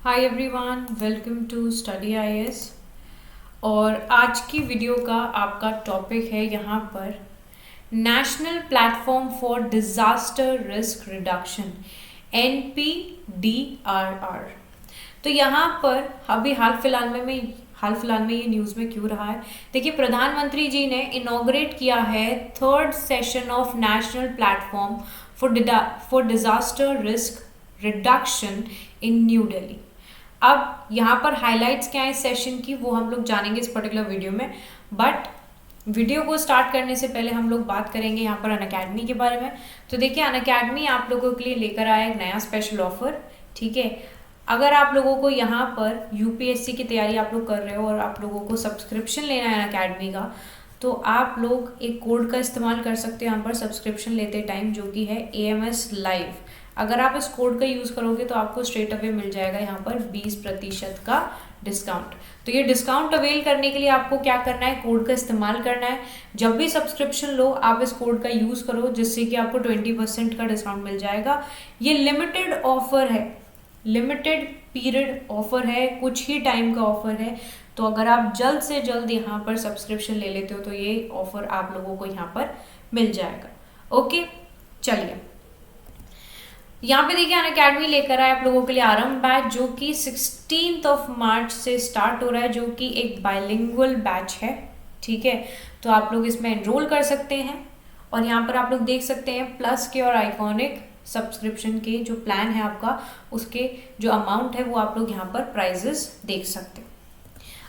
Hi everyone, welcome to Study IAS. और आज की वीडियो का आपका टॉपिक है यहाँ पर national platform for disaster risk reduction NPDRR। तो यहाँ पर अभी हाल फिलहाल में ये न्यूज़ में क्यों रहा है, देखिए प्रधानमंत्री जी ने इनॉग्रेट किया है third session of national platform for disaster risk reduction in new Delhi. अब यहाँ पर हाइलाइट्स क्या है इस सेशन की वो हम लोग जानेंगे इस पर्टिकुलर वीडियो में, बट वीडियो को स्टार्ट करने से पहले हम लोग बात करेंगे यहाँ पर अनअकैडमी के बारे में। तो देखिए अनअकैडमी आप लोगों के लिए लेकर आया एक नया स्पेशल ऑफर। ठीक है, अगर आप लोगों को यहाँ पर यूपीएससी की तैयारी आप लोग कर रहे हो और आप लोगों को सब्सक्रिप्शन लेना है अनअकैडमी का, तो आप लोग एक कोड का इस्तेमाल कर सकते हो यहाँ पर सब्सक्रिप्शन लेते टाइम, जो कि है AMS लाइव। अगर आप इस कोड का यूज़ करोगे तो आपको स्ट्रेट अवे मिल जाएगा यहाँ पर 20% का डिस्काउंट। तो ये डिस्काउंट अवेल करने के लिए आपको क्या करना है, कोड का इस्तेमाल करना है। जब भी सब्सक्रिप्शन लो आप इस कोड का यूज़ करो, जिससे कि आपको 20% का डिस्काउंट मिल जाएगा। ये लिमिटेड ऑफर है, लिमिटेड पीरियड ऑफर है, कुछ ही टाइम का ऑफर है। तो अगर आप जल्द से जल्द यहाँ पर सब्सक्रिप्शन ले लेते हो तो ये ऑफर आप लोगों को यहाँ पर मिल जाएगा। ओके, चलिए यहाँ पे देखिए अनअकैडमी लेकर आए आप लोगों के लिए आरंभ बैच, जो कि 16 मार्च से स्टार्ट हो रहा है, जो कि एक बाइलिंगुअल बैच है। ठीक है, तो आप लोग इसमें एनरोल कर सकते हैं। और यहाँ पर आप लोग देख सकते हैं प्लस के और आइकॉनिक सब्सक्रिप्शन के जो प्लान है आपका, उसके जो अमाउंट है वो आप लोग यहाँ पर प्राइजेस देख सकते हैं।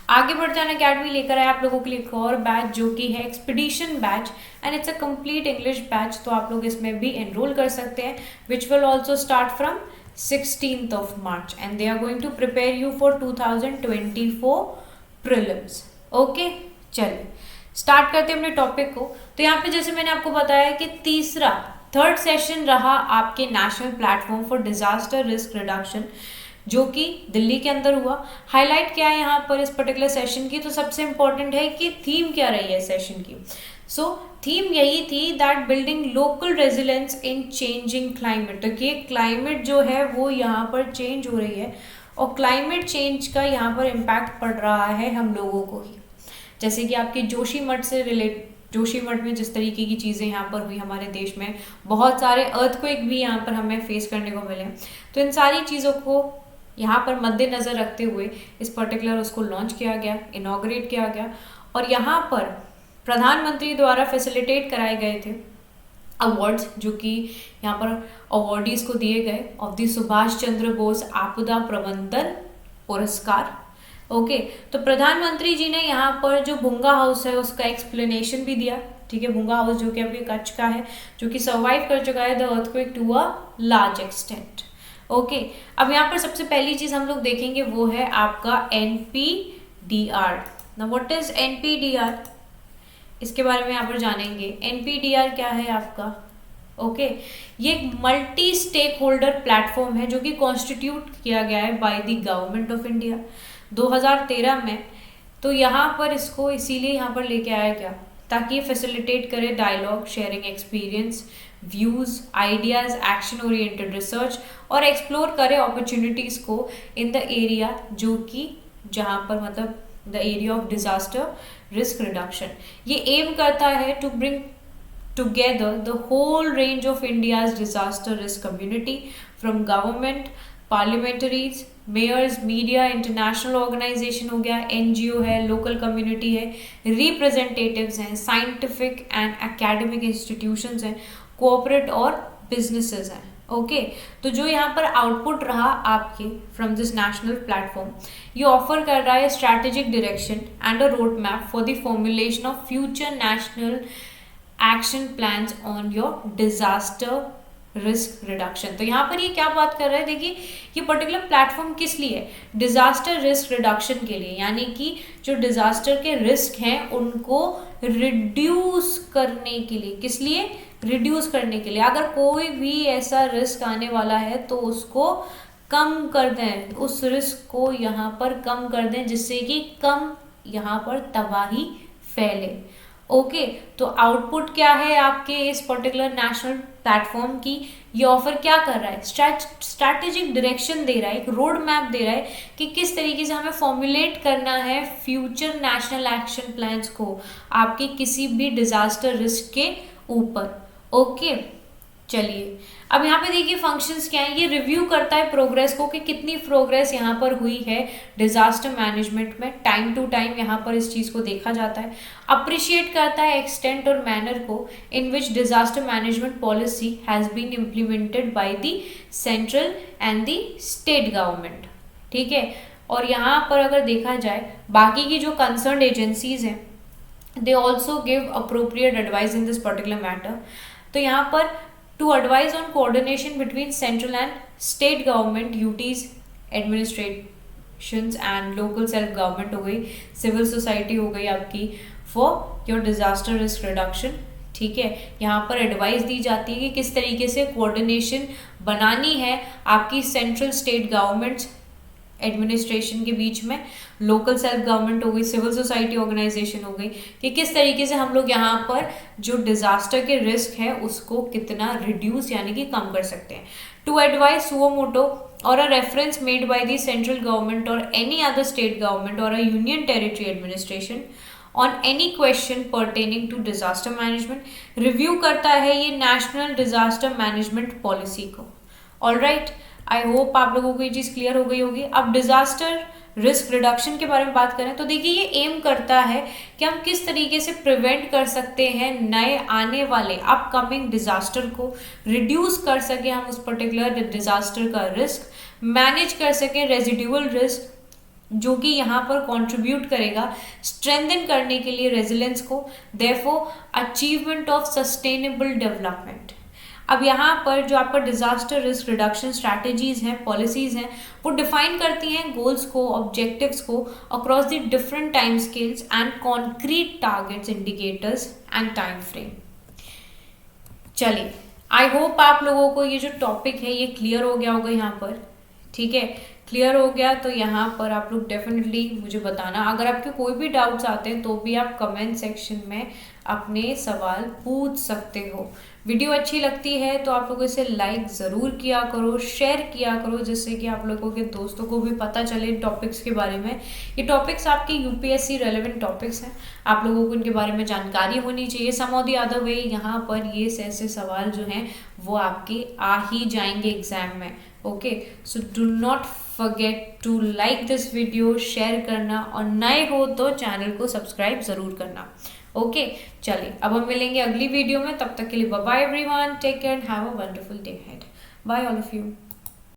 आगे बढ़ जाना अनअकैडमी लेकर आए आप लोगों के लिए एक और बैच, जो कि है expedition batch and it's a complete English batch. तो आप लोग इसमें भी एनरोल कर सकते हैं, which will also start from 16 March and they are going to prepare you for 2024 prelims. Okay, चलिए स्टार्ट करते हैं अपने टॉपिक को। तो यहाँ पे जैसे मैंने आपको बताया कि थर्ड सेशन रहा आपके national platform for disaster risk reduction, जो कि दिल्ली के अंदर हुआ। हाईलाइट क्या है यहाँ पर इस पर्टिकुलर सेशन की, तो सबसे इंपॉर्टेंट है कि थीम क्या रही है सेशन की। सो थीम यही थी that building local resilience in changing climate. तो कि क्लाइमेट जो है वो यहाँ पर चेंज हो रही है और क्लाइमेट चेंज का यहाँ पर इम्पैक्ट पड़ रहा है हम लोगों को ही। जैसे कि आपके जोशीमठ में जिस तरीके की चीज़ें यहाँ पर हुई हमारे देश में, बहुत सारे अर्थक्वेक भी यहाँ पर हमें फेस करने को मिले। तो इन सारी चीज़ों को यहाँ पर मद्देनज़र रखते हुए इस पर्टिकुलर उसको लॉन्च किया गया, इनॉग्रेट किया गया। और यहाँ पर प्रधानमंत्री द्वारा फैसिलिटेट कराए गए थे अवार्ड्स, जो कि यहाँ पर अवार्डीज को दिए गए ऑफ द सुभाष चंद्र बोस आपदा प्रबंधन पुरस्कार। ओके, तो प्रधानमंत्री जी ने यहाँ पर जो भुंगा हाउस है उसका एक्सप्लेनेशन भी दिया। ठीक है, भुंगा हाउस जो कि अभी कच्छ का है, जो कि सर्वाइव कर चुका है the earthquake to a large extent. Okay, अब यहाँ पर सबसे पहली चीज हम लोग देखेंगे वो है आपका NPDR। ना व्हाट इज NPDR, इसके बारे में यहाँ पर जानेंगे। NPDR क्या है आपका। ओके, ये एक मल्टी स्टेक होल्डर प्लेटफॉर्म है जो कि कॉन्स्टिट्यूट किया गया है by the government of India 2013 में। तो यहाँ पर इसको इसीलिए यहाँ पर लेके आया गया ताकि ये फैसिलिटेट करे dialogue, sharing experience, views, ideas, action oriented research और एक्सप्लोर करे अपॉर्चुनिटीज को इन द एरिया, जो कि जहाँ पर मतलब the area of disaster risk reduction. ये एम करता है to bring together the whole range of India's disaster risk community from government, parliamentaries, mayors, media, international organisation हो गया, NGO है, लोकल कम्युनिटी है, रिप्रेजेंटेटिव्स हैं, साइंटिफिक एंड एकेडमिक इंस्टीट्यूशंस हैं, corporate और बिजनेसेस हैं। ओके, तो जो यहाँ पर आउटपुट रहा आपके फ्रॉम दिस नेशनल प्लेटफॉर्म, ये ऑफर कर रहा है strategic direction and a road map for the formulation of future national action plans on your disaster risk reduction. तो यहाँ पर ये क्या बात कर रहा है, देखिए ये पर्टिकुलर प्लेटफॉर्म किस लिए है, डिजास्टर रिस्क रिडक्शन के लिए, यानी कि जो डिजास्टर के रिस्क हैं उनको रिड्यूस करने के लिए। किस लिए, रिड्यूस करने के लिए। अगर कोई भी ऐसा रिस्क आने वाला है तो उसको कम कर दें, उस रिस्क को यहाँ पर कम कर दें, जिससे कि कम यहाँ पर तबाही फैले। ओके तो आउटपुट क्या है आपके इस पर्टिकुलर नेशनल प्लेटफॉर्म की, ये ऑफर क्या कर रहा है, स्ट्रैटेजिक डायरेक्शन दे रहा है, एक रोड मैप दे रहा है कि किस तरीके से हमें फॉर्मुलेट करना है फ्यूचर नेशनल एक्शन प्लान्स को आपके किसी भी डिजास्टर रिस्क के ऊपर। ओके चलिए अब यहाँ पे देखिए फंक्शंस क्या है, ये रिव्यू करता है प्रोग्रेस को कि कितनी प्रोग्रेस यहाँ पर हुई है डिजास्टर मैनेजमेंट में, टाइम टू टाइम यहाँ पर इस चीज़ को देखा जाता है। अप्रिशिएट करता है एक्सटेंट और मैनर को in which disaster management policy has been implemented by the central and the state government, ठीक है। और यहाँ पर अगर देखा जाए बाकी की जो कंसर्न एजेंसीज हैं they also give appropriate advice in this particular matter. तो यहाँ पर to advise on coordination between central and state government UTs, administrations and local self government हो गई, civil society हो गई आपकी for your disaster risk reduction, ठीक है। यहाँ पर एडवाइस दी जाती है कि किस तरीके से कोऑर्डिनेशन बनानी है आपकी सेंट्रल स्टेट गवर्नमेंट्स एडमिनिस्ट्रेशन के बीच में, लोकल सेल्फ गवर्नमेंट हो गई, सिविल सोसाइटी ऑर्गेनाइजेशन हो गई, कि किस तरीके से हम लोग यहाँ पर जो डिजास्टर के रिस्क है उसको कितना रिड्यूस यानी कि कम कर सकते हैं। टू एडवाइस सुओ मोटो और a reference made by the central government और एनी अदर स्टेट गवर्नमेंट और a union territory administration on any question pertaining to disaster management, review करता है ये नेशनल डिजास्टर मैनेजमेंट पॉलिसी को। Alright, I hope आप लोगों को ये चीज़ क्लियर हो गई होगी। अब डिजास्टर रिस्क रिडक्शन के बारे में बात करें तो देखिए ये एम करता है कि हम किस तरीके से प्रिवेंट कर सकते हैं नए आने वाले अपकमिंग डिजास्टर को, रिड्यूस कर सके हम उस पर्टिकुलर डिजास्टर का रिस्क, मैनेज कर सके रेजिडुअल रिस्क जो कि यहाँ पर कंट्रीब्यूट करेगा स्ट्रेंथन करने के लिए रेजिलेंस को, therefore achievement of sustainable development. अब यहाँ पर जो आपका डिजास्टर रिस्क रिडक्शन स्ट्रैटेजीज हैं, पॉलिसीज हैं, वो डिफाइन करती हैं गोल्स को, ऑब्जेक्टिव्स को across the different time scales and concrete targets, indicators and time frame. चलिए आई होप आप लोगों को ये जो टॉपिक है ये क्लियर हो गया होगा यहाँ पर, ठीक है। क्लियर हो गया तो यहाँ पर आप लोग डेफिनेटली मुझे बताना, अगर आपके कोई भी डाउट्स आते हैं तो भी आप कमेंट सेक्शन में अपने सवाल पूछ सकते हो। वीडियो अच्छी लगती है तो आप लोगों इसे लाइक ज़रूर किया करो, शेयर किया करो, जिससे कि आप लोगों के दोस्तों को भी पता चले टॉपिक्स के बारे में। ये टॉपिक्स आपके यूपीएससी रेलेवेंट टॉपिक्स हैं, आप लोगों को इनके बारे में जानकारी होनी चाहिए। सम ऑफ द अदर वे यहाँ पर ये ऐसे सवाल जो हैं वो आपके आ ही जाएंगे एग्जाम में। Okay, so do not forget to like this video, share करना, और नए हो तो चैनल को सब्सक्राइब ज़रूर करना। ओके चलिए अब हम मिलेंगे अगली वीडियो में, तब तक के लिए bye bye everyone, take care and have a wonderful day ahead. Bye all of you.